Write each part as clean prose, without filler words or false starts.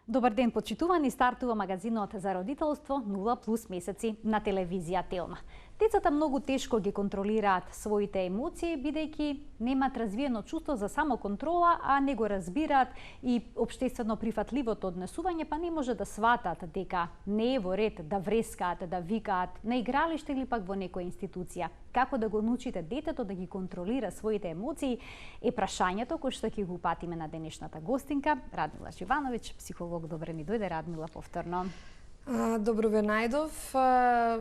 Добар ден, почитувани, стартува магазинот за родителство 0+ месеци на телевизија Телма. Децата многу тешко ги контролираат своите емоции, бидејќи немаат развиено чувство за самоконтрола, а не го разбираат и општествено прифатливото однесување, па не може да сватат дека не е во ред да врескаат, да викаат на игралиште или пак во некоја институција. Како да го научите детето да ги контролира своите емоции е прашањето кој што ќе го упатиме на денешната гостинка, Радмила Живановиќ, психолог. Добре ни дојде, Радмила, повторно. Добро ве најдов.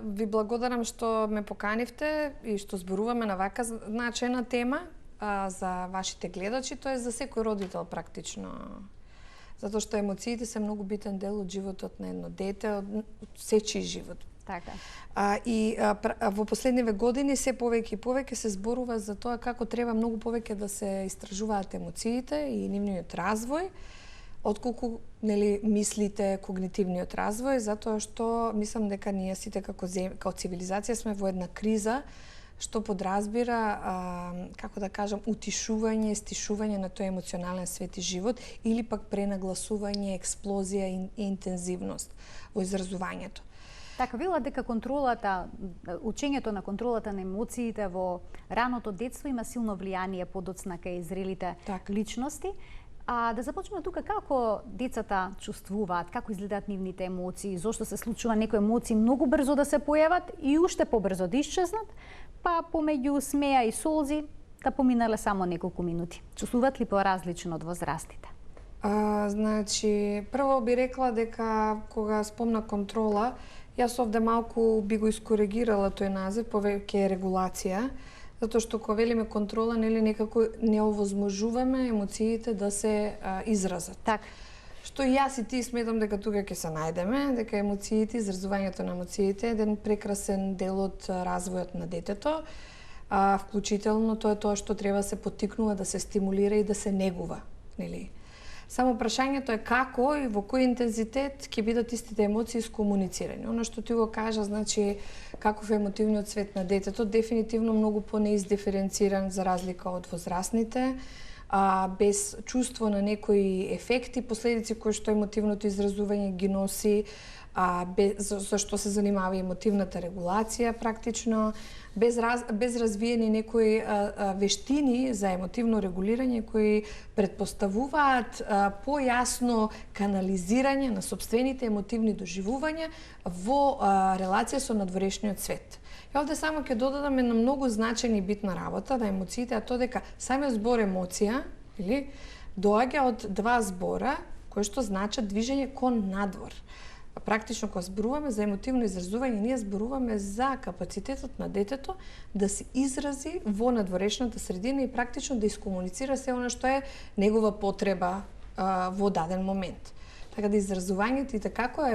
Ви благодарам што ме поканивте и што зборуваме на вака значајна тема за вашите гледачи, тоа е за секој родител практично. Затоа што емоциите се многу битен дел од животот на едно дете, од сечи живот. Така. Во последниве години се повеќе и повеќе се зборува за тоа како треба многу повеќе да се истражуваат емоциите и нивниот развој, отколку мислите, когнитивниот развој, затоа што мислам дека ние сите како цивилизација сме во една криза што подразбира, како да кажам, утишување, стишување на тој емоционален свет и живот или пак пренагласување, експлозија и интензивност во изразувањето. Така, вела дека контролата, учењето на контролата на емоциите во раното детство има силно влијание подоцна кај зрелите личности. Да започнеме тука, како децата чувствуваат, како изгледаат нивните емоции, зошто се случува некои емоции многу брзо да се појават и уште побрзо да исчезнат, па помеѓу смеа и солзи да поминале само неколку минути. Чувствуваат ли поразлично од возрастите? Значи, прво би рекла дека кога спомна контрола, јас овде малку би го искоригирала тој назив, повеќе регулација, затоа што кога велиме контрола, некако не овозможуваме емоциите да се изразат. Така. Што и јас и ти сметам дека тука ќе се најдеме, дека емоциите, изразувањето на емоциите е еден прекрасен дел од развојот на детето, вклучително тоа е тоа што треба да се поттикнува, да се стимулира и да се негува, нели? Само прашањето е како и во кој интензитет ќе бидат истите емоции искомуницирани. Оно што ти го кажа, значи, каков е емотивниот свет на детето, дефинитивно многу по-неиздиференциран за разлика од возрастните, без чувство на некои ефекти, последици кои што емотивното изразување ги носи, за што се занимава емотивната регулација практично, без развиени некои вештини за емотивно регулирање кои предпоставуваат појасно канализирање на сопствените емотивни доживувања во релација со надворешниот свет. И овде само ќе додадам една многу значајна и битна работа на емоциите, а тоа дека самиот збор емоција, или доаѓа од два збора кои што значат движење кон надвор. Практично кога зборуваме за емотивно изразување, ние зборуваме за капацитетот на детето да се изрази во надворешната средина и практично да искомуницира се она што е негова потреба во даден момент. Така да изразувањето и така како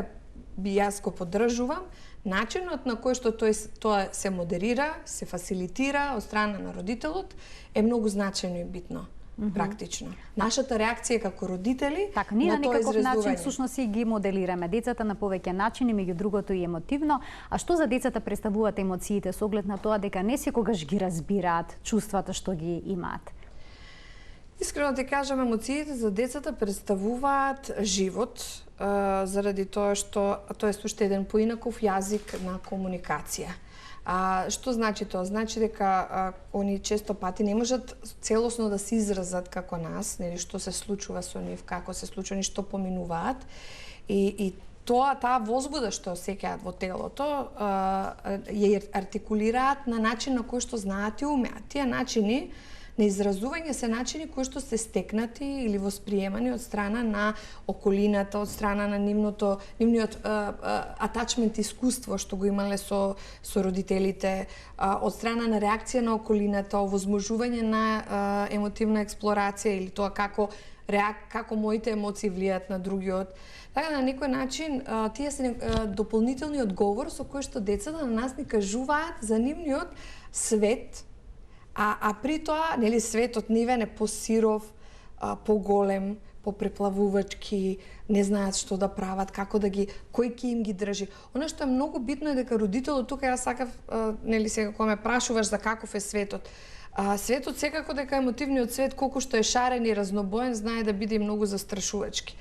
јас го поддржувам, начинот на кој што тоа се модерира, се фасилитира од страна на родителот е многу значајно и битно. Практично. Нашата реакција како родители така, ние на тоа изразување. Начин всушност си ги моделираме децата на повеќе начини, меѓу другото и емотивно. А што за децата представуваат емоциите со оглед на тоа дека не секогаш ги разбираат чувствата што ги имаат? Искрено ти кажам, емоциите за децата представуваат живот, заради тоа што тоа е уште еден поинаков јазик на комуникација. Што значи тоа? Значи дека они често пати не можат целосно да се изразат како нас, нели што се случува со нив, како се случува, што поминуваат. И таа возбуда што осеќаат во телото ја артикулираат на начин на кој што знаат и умеат. Тие начини на изразување се начини кои што се стекнати или восприемани од страна на околината, од страна на нивниот атачмент искуство што го имале со родителите, од страна на реакција на околината, овозможување на емотивна експлорација или тоа како моите емоции влијаат на другиот. Така на некој начин тие се дополнителни одговор со кој што децата на нас ни кажуваат за нивниот свет. А при тоа, нели, светот нивен е посиров, поголем, попреплавувачки, не знаат што да прават, како да кој ќе им ги држи. Она што е многу битно е дека родителот, тука јас сакав, нели, сега кога ме прашуваш за каков е светот, светот секако дека емотивниот свет колку што е шарен и разнобоен знае да биде и многу застрашувачки.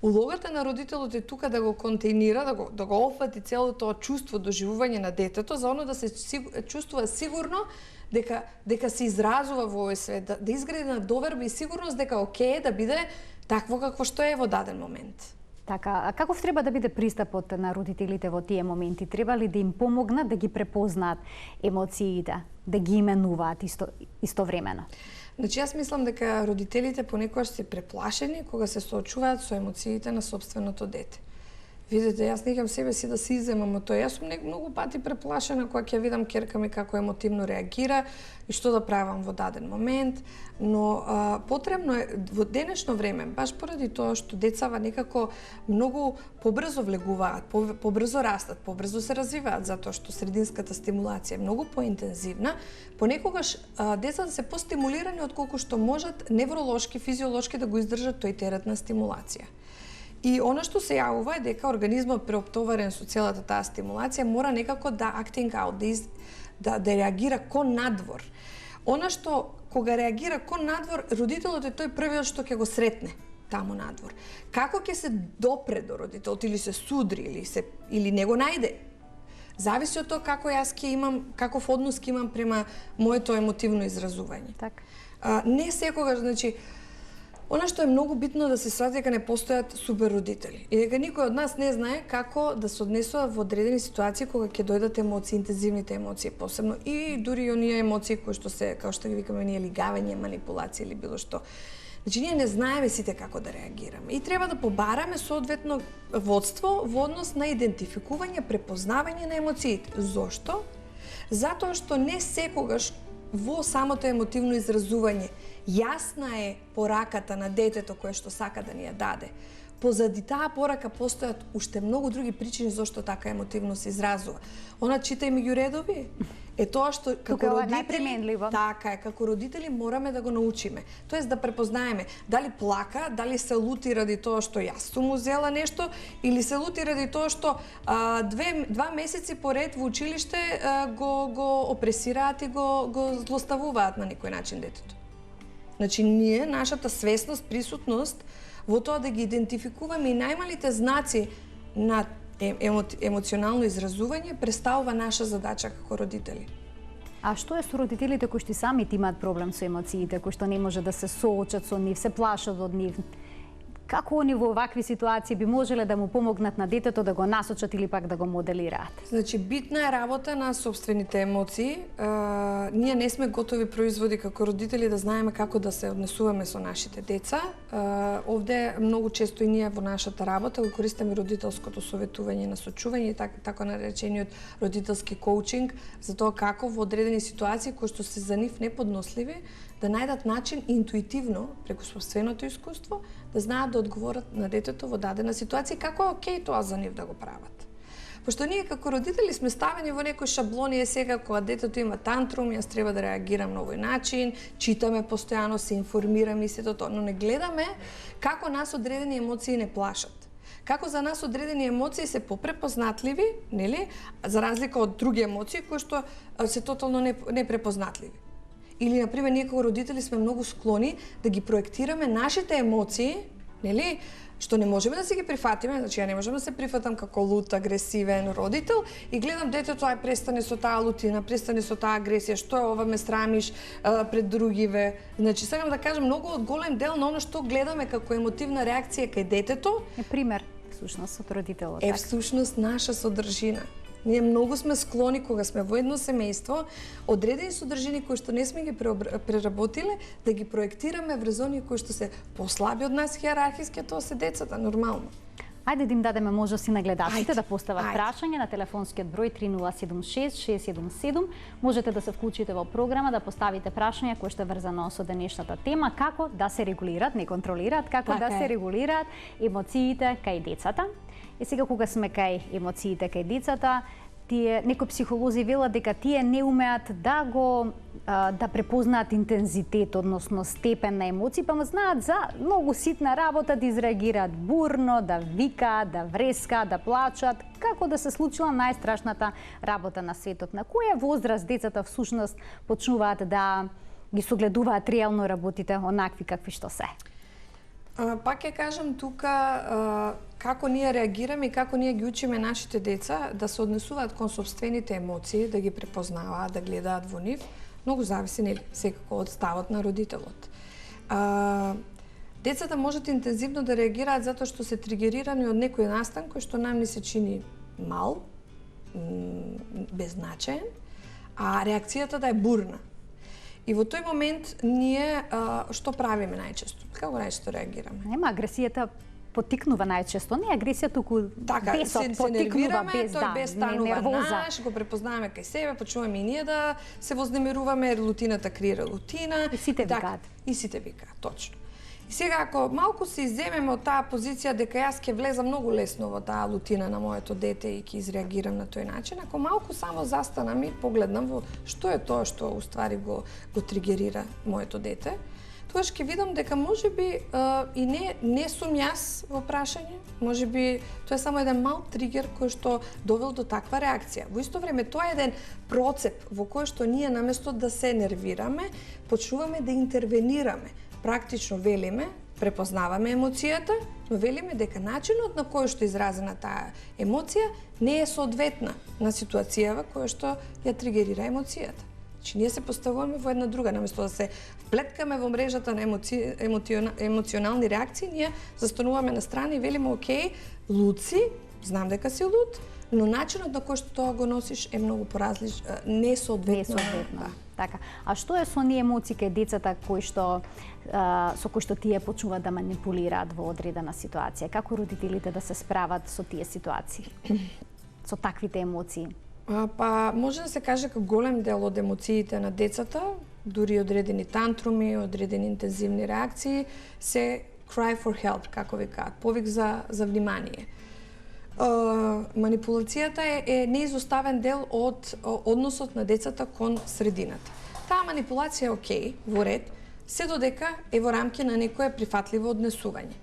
Улогата на родителот е тука да го контейнира, да го опфати цело тоа чувство доживување на детето, за оно да се чувствува сигурно дека се изразува во овој свет, да изгради на доверба и сигурност дека окей да биде такво какво што е во даден момент. Така, а каков треба да биде пристапот на родителите во тие моменти? Треба ли да им помогнат да ги препознаат емоциите, да ги именуваат истовремено? Значи, јас мислам дека родителите понекогаш се преплашени кога се соочуваат со емоциите на собственото дете. Видете, јас некам себе си да се иземам од тоа. Јас сум многу пати преплашена кога ќе видам ќерка ми како емотивно реагира и што да правам во даден момент, но потребно е во денешно време, баш поради тоа што децава некако многу побрзо влегуваат, побрзо растат, побрзо се развиваат, затоа што срединската стимулација е многу поинтензивна, понекогаш децата се постимулирани отколку што можат невролошки, физиолошки да го издржат тој терет на стимулација. И она што се јавува е дека организмот преоптоварен со целата таа стимулација мора некако да acting out, да реагира кон надвор. Она што кога реагира кон надвор, родителот е тој првиот што ќе го сретне таму надвор. Како ќе се допре до родителот или се судри или не го најде? Зависи од тоа како јас ќе имам, каков однос ќе имам према моето емотивно изразување. Така. Не секогаш, значи, она што е многу битно да се свати дека не постојат супер родители и дека никој од нас не знае како да се однесува во одредени ситуации кога ќе дојдат емоции, интензивните емоции посебно и дури и оние емоции кои што се, како што ги викаме ние, лигавање, манипулација или било што. Значи, ние не знаеме сите како да реагираме и треба да побараме соодветно водство во однос на идентификување, препознавање на емоциите. Зошто? Затоа што не секогаш во самото емотивно изразување јасна е пораката на детето кое што сака да ни ја даде. Позади таа порака постојат уште многу други причини зашто така емотивно се изразува. Она чита и меѓу редови е тоа што како родители, така е, како родители мораме да го научиме. Тоест да препознаеме дали плака, дали се лути ради тоа што јас сум узела нешто или се лути ради тоа што 2 месеци поред во училиште го опресираат и го злоставуваат на некој начин детето. Значи ние, нашата свесност, присутност во тоа да ги идентификуваме и најмалите знаци на емоционално изразување представува наша задача како родители. А што е со родителите кои што самите имаат проблем со емоциите, кои што не може да се соочат со нив, се плашат од нив? Како они во вакви ситуации би можеле да му помогнат на детето да го насочат или пак да го моделираат? Значи, битна е работа на собствените емоции. Ние не сме готови производи како родители да знаеме како да се однесуваме со нашите деца. Овде многу често и ние во нашата работа го користиме родителското советување, насочување и така наречениот родителски коучинг за тоа како во одредени ситуации кои што се за нив неподносливи да најдат начин интуитивно преку собственото искуство да знаат да одговорат на детето во дадена ситуација како е окей тоа за нив да го прават. Пошто ние како родители сме ставени во некои шаблони, сега кога детето има тантрум, јас треба да реагирам на овој начин, читаме постојано, се информираме и сето тоа, но не гледаме како нас одредени емоции не плашат. Како за нас одредени емоции се попрепознатливи, нели? За разлика од други емоции кои што се тотално непрепознатливи. Или, например, ние како родители сме многу склони да ги проектираме нашите емоции, нели, што не можеме да си ги прифатиме, значи ја не можам да се прифатам како лут, агресивен родител и гледам детето, ај престани со таа лутина, престани со таа агресија, што е ова, ме срамиш пред другиве. Значи, сакам да кажам, многу од голем дел на оно што гледаме како емотивна реакција кај детето е пример, всушност, од родителот. Е всушност наша содржина. Ние многу сме склони кога сме во едно семејство, одредени содржини кои што не сме ги преработиле, да ги проектираме врз оние кои што се послаби од нас хиерархиски, тоа се децата, нормално. Ајде да им дадеме можност и на гледачите да постават прашање на телефонскиот број 3076-677. Можете да се вклучите во програма, да поставите прашања кои што е врзано со денешната тема, како да се регулираат, не контролираат, како да се регулираат емоциите кај децата. И сега кога сме кај емоциите кај децата, некои психолози велат дека тие не умеат да препознаат интензитет, односно степен на емоции, па знаат за многу ситна работа да изреагираат бурно, да викаат, да врескаат, да плачат, како да се случила најстрашната работа на светот. На која возраст децата всушност почнуваат да ги согледуваат реално работите онакви какви што се? Пак ќе кажам тука како ние реагираме и како ние ги учиме нашите деца да се однесуваат кон сопствените емоции, да ги препознаваат, да гледаат во нив, многу зависи нели секако од ставот на родителот. Децата можат интензивно да реагираат затоа што се тригерирани од некој настан кој што нам ни се чини мал, беззначаен, а реакцијата да е бурна. И во тој момент ние што правиме најчесто? Како најчесто реагираме? Нема, агресијата потикнува најчесто, не агресија, туку бесот потикнува без, тој станува наш, го препознаваме кај себе, почнуваме и ние да се вознемируваме, рутината креира рутина. И сите викаат. И сите викаат, точно. И сега, ако малку се изземеме од таа позиција дека јас ќе влезам многу лесно во таа лутина на моето дете и ќе изреагирам на тој начин, ако малку само застанам и погледнам во што е тоа што уствари го тригерира моето дете, тогаш ќе видам дека можеби и не сум јас во прашање, можеби тоа е само еден мал тригер кој што довел до таква реакција. Во исто време тоа е еден процеп во кој што ние наместо да се нервираме, почнуваме да интервенираме. Практично велиме, препознаваме емоцијата, но велиме дека начинот на кој што изразена таа емоција не е соодветна на ситуацијава која што ја тригерира емоцијата. Значи, ние се поставуваме во една друга, наместо да се вплеткаме во мрежата на емоционални реакции, ние застануваме на страна и велиме, окей, луд си, знам дека си луд, но начинот на кој што тоа го носиш е многу поразличен, не соодветно. Да. Така. А што е со оние емоции кај децата со кои што тие почнуваат да манипулираат во одредена ситуација? Како родителите да се справат со тие ситуации? Со таквите емоции? Па може да се каже како голем дел од емоциите на децата, дури одредени тантруми, одредени интензивни реакции, се cry for help, како викаат, повик за внимание. Манипулацијата е неизоставен дел од односот на децата кон средината. Таа манипулација е окей, во ред, се додека е во рамки на некое прифатливо однесување.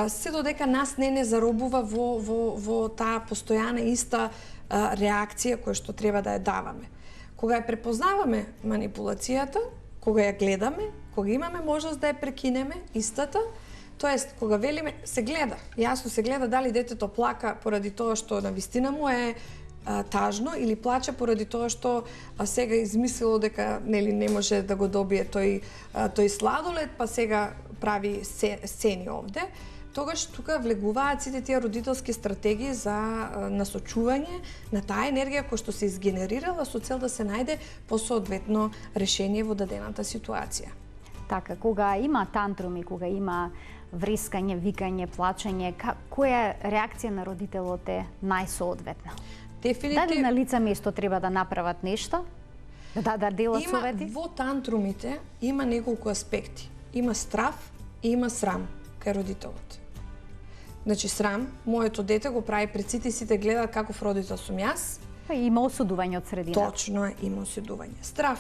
Се додека нас не заробува во таа постојана иста реакција која што треба да ја даваме. Кога ја препознаваме манипулацијата, кога ја гледаме, кога имаме можност да ја прекинеме истата, тоест, кога велиме, се гледа, јасно се гледа дали детето плака поради тоа што навистина му е тажно или плаче поради тоа што сега измислило дека нели не може да го добие тој сладолед, па сега прави сцени овде. Тогаш тука влегуваат сите тие родителски стратегии за насочување на таа енергија која што се изгенерирала со цел да се најде посоодветно решение во дадената ситуација. Така, кога има тантруми, кога има врескање, викање, плачење, која реакција на родителот е најсоодветна? Дали на лице место треба да направат нешто? Да делат совети? Во тантрумите има неколку аспекти. Има страв и има срам кај родителот. Значи срам, моето дете го прави пред сите гледаат каков родител сум јас. Има осудување од средината. Точно е, има осудување. Страв.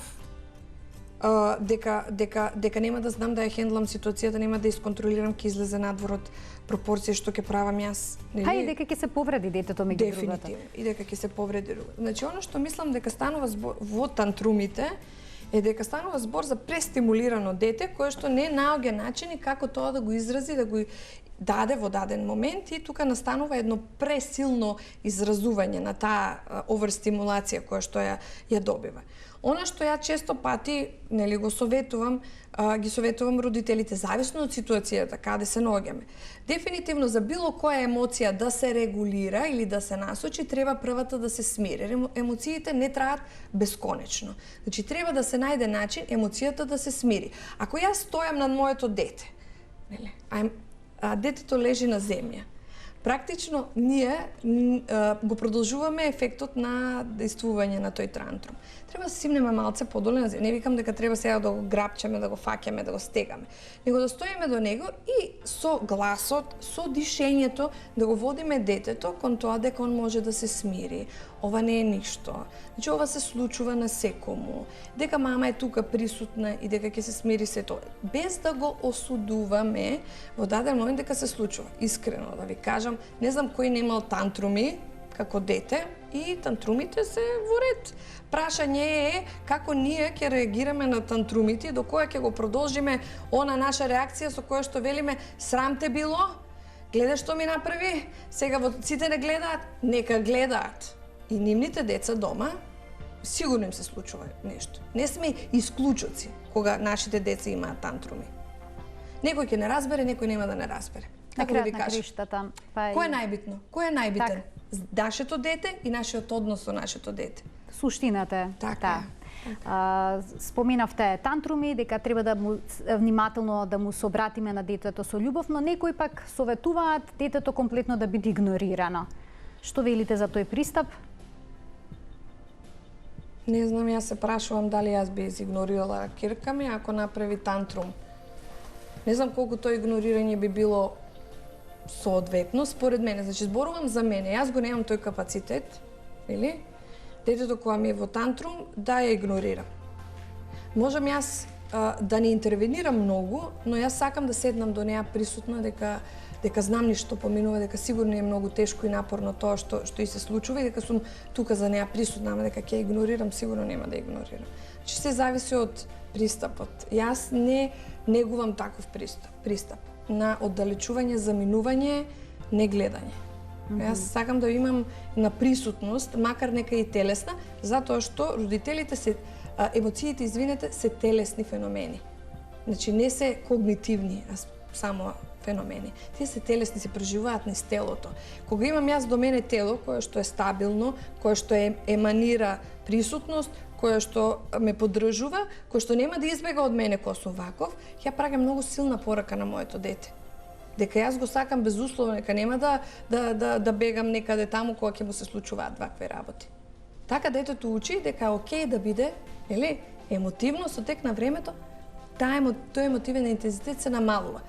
Дека нема да знам да ја хендлам ситуацијата, нема да исконтролирам, ќе излезе надвор од пропорција што ќе правам јас. И дека ќе се повреди детето меѓу другата. Дефинитивно, и дека ќе се повреди другата. Значи, оно што мислам дека станува збор во тантрумите е дека станува збор за престимулирано дете кое што не наоѓа начини како тоа да го изрази, да го даде во даден момент, и тука настанува едно пресилно изразување на таа оверстимулација која што ја добива. Она што ја често пати, нели, ги советувам родителите, зависно од ситуацијата, каде се наоѓаме. Дефинитивно за било која емоција да се регулира или да се насочи, треба првата да се смири. Емоциите не траат бесконечно. Значи, треба да се најде начин емоцијата да се смири. Ако јас стојам над моето дете, нели, детето лежи на земја, практично ние го продолжуваме ефектот на действување на тој тантрум. Треба да се симнеме малце подоле на земја. Не викам дека треба сега да го грабчеме, да го фаќаме, да го стегаме. Него да стоиме до него и со гласот, со дишењето да го водиме детето кон тоа дека он може да се смири. Ова не е ништо. Значи, ова се случува на секому. Дека мама е тука присутна и дека ќе се смири се тоа. Без да го осудуваме во даден момент дека се случува. Искрено да ви кажам, не знам кој немал тантруми како дете, и тантрумите се во ред. Прашање е како ние ќе реагираме на тантрумите и до која ќе го продолжиме она наша реакција со која што велиме срам те било, гледа што ми направи, сега сите не гледаат, нека гледаат. И нивните деца дома, сигурно им се случува нешто. Не сме исклучоци кога нашите деца имаат тантруми. Некој ќе не разбере, некој нема да не разбере. Како да ви кажам? Кој е најбитно? Кој е најбитен? Нашето дете и нашиот однос со нашето дете. Суштината е. Така. Споменавте тантруми, дека треба да му внимателно да му се обратиме на детето со љубов, но некои пак советуваат детето комплетно да биде игнорирано. Што велите за тој пристап? Не знам, јас се прашувам дали јас би изигнорирала ќерка ми ако направи тантрум. Не знам колку тоа игнорирање би било соодветно според мене. Значи, зборувам за мене. Јас го немам тој капацитет, или? Детето кога ми е во тантрум, да ја игнорирам. Можам јас да не интервенирам многу, но јас сакам да седнам до неа присутна, дека знам ни што поминува, дека сигурно е многу тешко и напорно тоа што и се случува и дека сум тука за неа присутна, ама дека ќе игнорирам, сигурно нема да игнорирам. Значи, се зависи од пристапот. Јас не негувам таков пристап на оддалечување, заминување, не гледање. Јас сакам да имам на присутност, макар нека и телесна, затоа што родителите се емоциите, извинете, се телесни феномени. Значи не се когнитивни, а само феномени. Тие се телесни, се преживуваат низ телото. Кога имам јас до мене тело кое што е стабилно, кое што еманира присутност, кое што ме поддржува, кое што нема да избега од мене кога сум ваков, ја праќам многу силна порака на моето дете. Дека јас го сакам безусловно, дека нема да бегам некаде таму кога ќе му се случуваат вакви работи. Така детето учи дека е окей да биде, нели, емотивно со тек на времето, тој емотивен интензитет се намалува.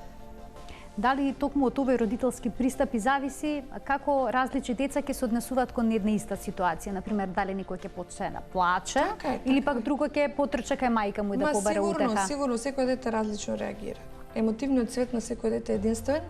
Дали токму од овој родителски пристап и зависи како различни деца ќе се однесуваат кон една иста ситуација, например дали некој ќе почне да плаче или пак друго ќе потрча кај мајка му и да побере утеха. Сигурно секој дете различно реагира. Емотивниот цвет на секој дете е единствен.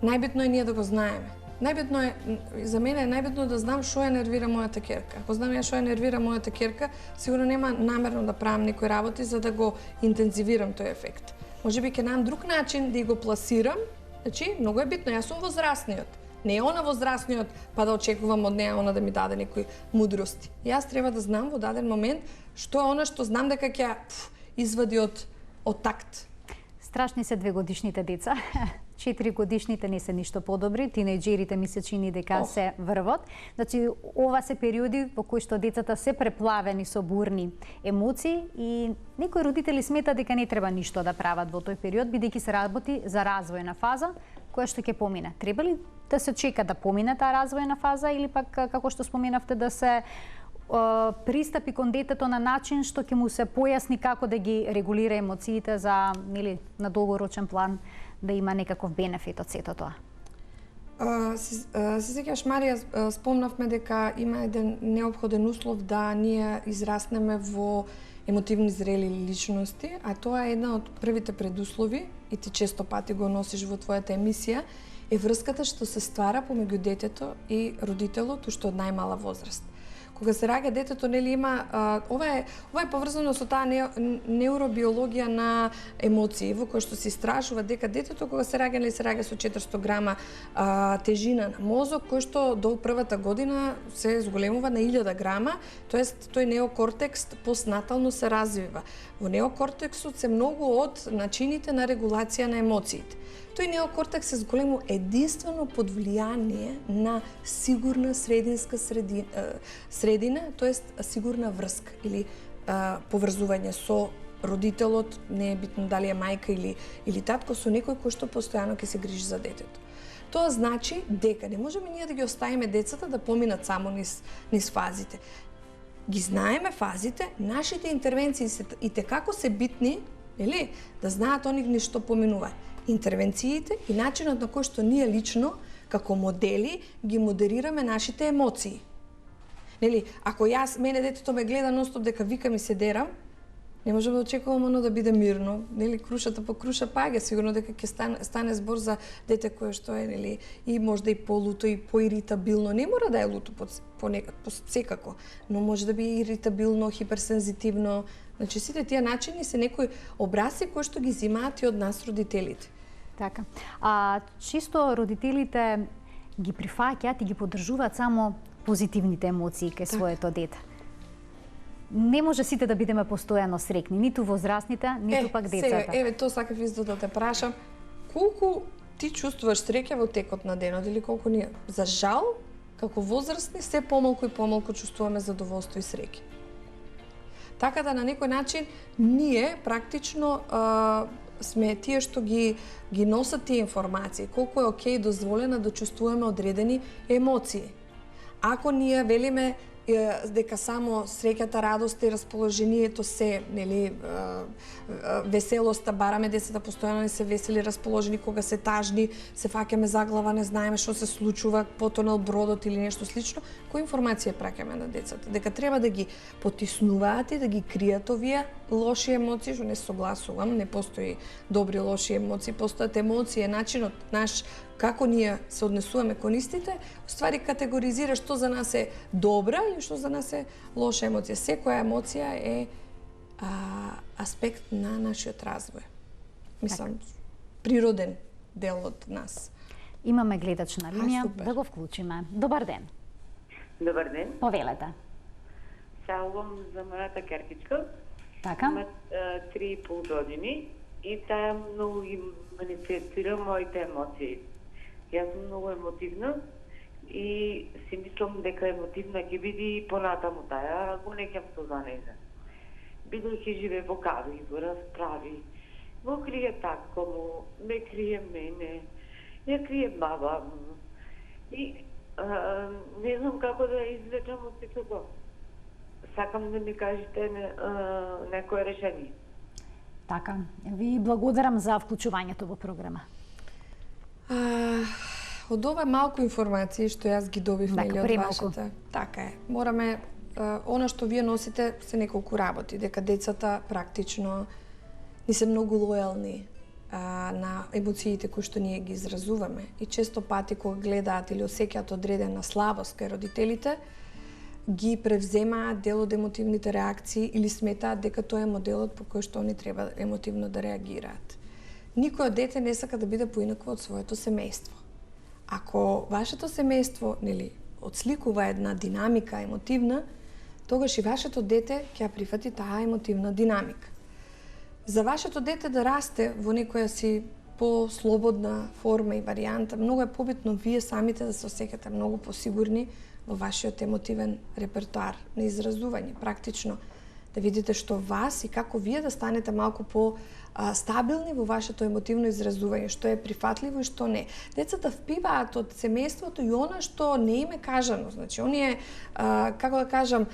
Најбитно е ние да го знаеме. Најбитно е, за мене е најбитно да знам што ја нервира мојата ќерка. Ако знам ја што ја нервира мојата ќерка, сигурно нема намерно да правам некои работи за да го интензивирам тој ефект. Може би ќе најдам друг начин да го пласирам. Значи, многу е битно, јас сум возрастниот. Не е она возрастниот, па да очекувам од неа она да ми даде некои мудрости. Јас треба да знам во даден момент што е она што знам дека ќе извади од такт. Страшни се 2-годишните деца. 4-годишните не се ништо подобри, тинејџерите ми се чини дека се врвот. Значи, ова се периоди во кои што децата се преплавени со бурни емоции и некои родители сметат дека не треба ништо да прават во тој период, бидејќи се работи за развојна фаза која што ќе помине. Треба ли да се чека да помине таа развојна фаза или пак, како што споменавте, да се пристапи кон детето на начин што ќе му се појасни како да ги регулира емоциите за, нели, на долгорочен план да има некаков бенефит од сето тоа? Се сеќаваш, Марија, спомнавме дека има еден неопходен услов да ние израснеме во емотивни зрели личности, а тоа е една од првите предуслови и ти често пати го носиш во твојата емисија, е врската што се ствара помеѓу детето и родителот уште од најмала возраст. Кога се раѓа детето, нели има ова е поврзано со таа неуробиологија на емоции, во која што се истражува дека детето кога се раѓа, нели се раѓа со 400 грама тежина на мозок, кој што до првата година се зголемува на 1000 грама, тоест тој неокортекс постнатално се развива. Во неокортексот се многу од начините на регулација на емоциите. Тој неокортекс се зголемува единствено под влијание на сигурна срединска средина, тоест сигурна врска или поврзување со родителот, не е битно дали е мајка или татко, со некој кој што постојано ќе се грижи за детето. Тоа значи дека не можеме ние да ги оставиме децата да поминат само низ фазите. Ги знаеме фазите, нашите интервенции и како се битни, нели, да знаат они што поминуваат. Интервенциите и начинот на кој што ние лично, како модели, ги модерираме нашите емоции. Нели, ако мене детето ме гледа ностоп дека викам и се дерам, Не можеме да очекуваме оно да биде мирно, нели, крушата по круша паѓа, сигурно дека ќе стане збор за дете кое што е, нели, и можда и полуто и поиритабилно, не мора да е луто секако, но може да би иритабилно, хиперсензитивно. Значи сите тие начини се некои образци кои што ги земаат и од нас родителите. Така. Чисто родителите ги прифаќаат и ги поддржуваат само позитивните емоции кај своето дете. Не може сите да бидеме постојано среќни, ниту возрастните, ниту пак децата. Еве, тоа сакав исто да те прашам. Колку ти чувствуваш среќа во текот на денот или колку ние? За жал, како возрастни, се помалку и помалку чувствуваме задоволство и среќа. Така да на некој начин ние практично сме тие што ги носат тие информации, колку е окей дозволено да чувствуваме одредени емоции. Ако ние велиме дека само среќата, радоста и расположението се, нели, веселоста, бараме децата постојано не се весели, расположени, кога се тажни, се фаќаме за глава, не знаеме што се случува, потонал бродот или нешто слично, која информација праќаме на децата? Дека треба да ги потиснуваат и да ги кријат овие лоши емоции, што не согласувам, не постои добри лоши емоции, постојат емоции, начинот наш како ние се однесуваме кон истите, уствари категоризира што за нас е добра или што за нас е лоша емоција. Секоја емоција е аспект на нашиот развој. Мислам, природен дел од нас. Имаме гледач на линија, да го вклучиме. Добар ден. Добар ден. Повелете. Саувам за мојата керкичка. Така. Има 3,5 години и таа многу ги манифестира моите емоции. Јас сум многу емотивна и си мислам дека емотивна ќе биде и понатаму таа, го неќам со за неја. Бидејќи живее во кави, во расправи, го крие татко му, ме крие мене, ја крие баба му. И не знам како да извлечам од сето тоа. Сакам да ми кажете некое решение. Така, ви благодарам за вклучувањето во програма. Од ова малку информации што јас ги добив нели од премалку. вашата. Така е. Мораме она што вие носите се неколку работи, дека децата практично ни се многу лојални на емоциите кои што ние ги изразуваме и често пати кога гледаат или осеќаат одредена слабост кај родителите, ги превземаат дел од емотивните реакции или сметаат дека тоа е моделот по кој што они треба емотивно да реагираат. Никој дете не сака да биде поинакво од своето семејство. Ако вашето семејство, нели, отсликува една динамика емотивна, тогаш и вашето дете ќе ја прифати таа емотивна динамика. За вашето дете да расте во некоја си по-слободна форма и варијанта, многу е побитно вие самите да се осеќате многу посигурни во вашиот емотивен репертоар на изразување, практично да видите што вас и како вие да станете малку по-стабилни во вашето емотивно изразување, што е прифатливо и што не. Децата впиваат од семејството и она што не им е кажано. Значи, оние, како да кажам,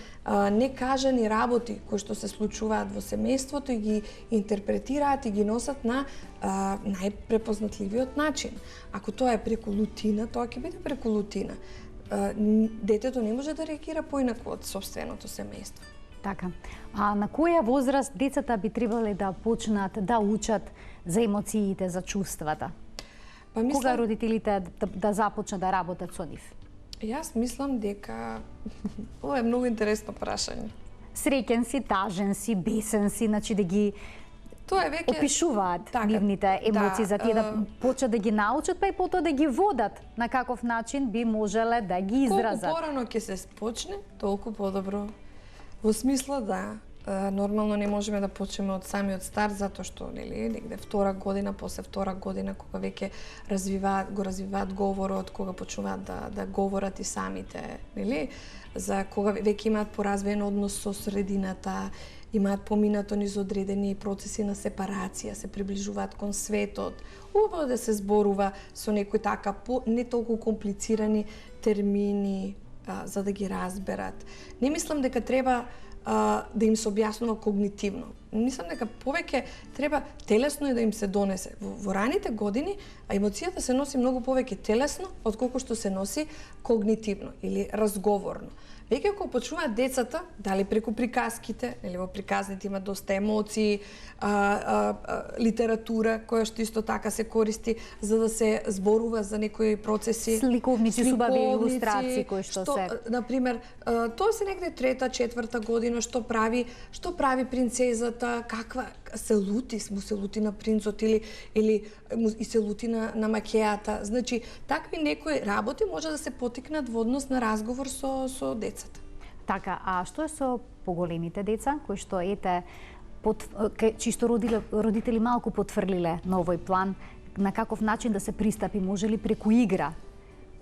некажани работи кои што се случуваат во семејството и ги интерпретираат и ги носат на најпрепознатливиот начин. Ако тоа е преку лутина, тоа ќе биде преку лутина. Детето не може да реагира поинаку од сопственото семејство. Така. А на која возраст децата би требале да почнат да учат за емоциите, за чувствата? Кога родителите да започнат да работат со нив? Јас мислам дека ова е многу интересно прашање. Среќен си, тажен си, бесен си, значи да ги тоа е веќе опишуваат нивните емоции за тие да почнат да ги научат, па и потоа да ги водат на каков начин би можеле да ги изразат. Колку порано ќе се почне, толку подобро. Во смисла да, нормално не можеме да почнеме од самиот старт затоа што нели негде втора година, после втора година кога веќе развиваат говорот, кога почнуваат да говорат и самите, нели, за кога веќе имаат поразвиен однос со средината, имаат поминато низ одредени процеси на сепарација, се приближуваат кон светот. Убаво да се зборува со некои така не толку комплицирани термини за да ги разберат. Не мислам дека треба да им се објаснува когнитивно. Мислам дека повеќе треба телесно и да им се донесе. Во раните години емоцијата се носи многу повеќе телесно отколку што се носи когнитивно или разговорно. Веќе кога почнуваат децата, дали преку приказките, нели во приказните има доста емоции, литература која што исто така се користи за да се зборува за некои процеси, Сликовници, убави илустрации кои што се. На пример, тоа се негде трета, четврта година што прави принцезата, каква се лути на принцот или и се лути на макејата. Значи, такви некои работи може да се потикнат во однос на разговор со децата. Така, а што е со поголемите деца кои што чисто родители малку потврлиле на овој план, на каков начин да се пристапи, може ли преку игра,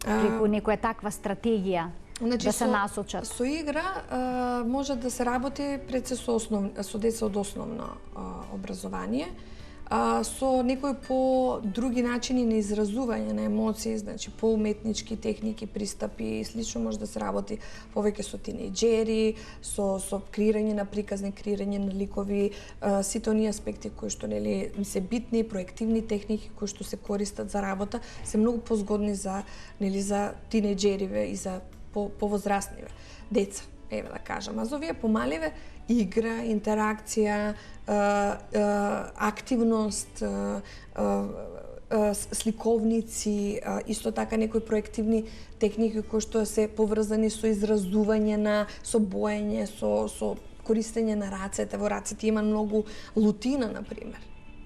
преку некоја таква стратегија? Значи, да се насочат. Со игра може да се работи пред се со деца од основно образование, со некои по други начини на изразување на емоции, значи по уметнички техники, пристапи и слично може да се работи повеќе со тинејџери, со креирање на приказни, креирање на ликови, сите оние аспекти кои што нели се битни, проективни техники кои што се користат за работа, се многу позгодни за тинејџериве и за повозрастниве деца, еве да кажам. А за овие помаливе игра, интеракција, активност, сликовници, исто така некои проективни техники кои што се поврзани со изразување со боење, со користење на рацете. Во рацете има многу лутина, на пример.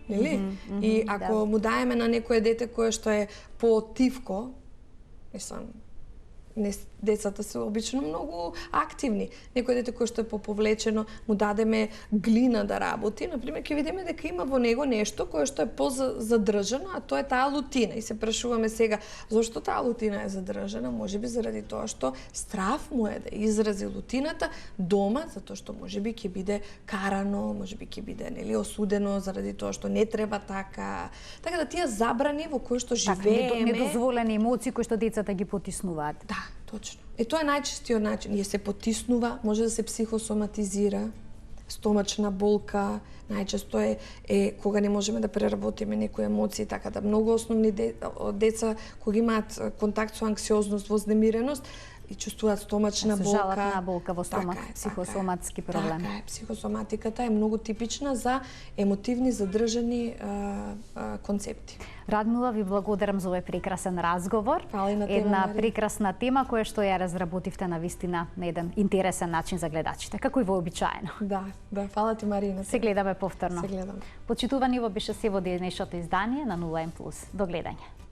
Нели? И ако му даеме на некое дете кое што е потивко, мислам, децата се обично многу активни. Некој дете кој што е поповлечено, му дадеме глина да работи, например, ќе видиме дека има во него нешто кое што е позадржано, а тоа е таа лутина. И се прашуваме сега, зошто таа лутина е задржана? Можеби заради тоа што страв му е да изрази лутината дома, затоа што можеби ќе биде карано, можеби ќе биде осудено заради тоа што не треба така. Така да тие забрани во кои што живееме, недозволени емоции кои што децата ги потиснуваат. Да, точно. Тоа е најчестиот начин. Ја се потиснува, може да се психосоматизира, стомачна болка, најчесто е кога не можеме да преработиме некои емоции, така да многу основни деца кога имаат контакт со анксиозност, вознемиреност, и чувствуваат стомачна болка. Жалатна болка во стомак, психосоматски проблем. Така е, психосоматиката е многу типична за емотивни задржани концепти. Радмила, ви благодарам за овој прекрасен разговор. Една прекрасна тема која што ја разработивте на вистина на еден интересен начин за гледачите, како и вообичаено. Да, фала ти, Марина. Се гледаме повторно. Се гледаме. Почитувани, ово беше се во денешното издание на 0N+. До гледање.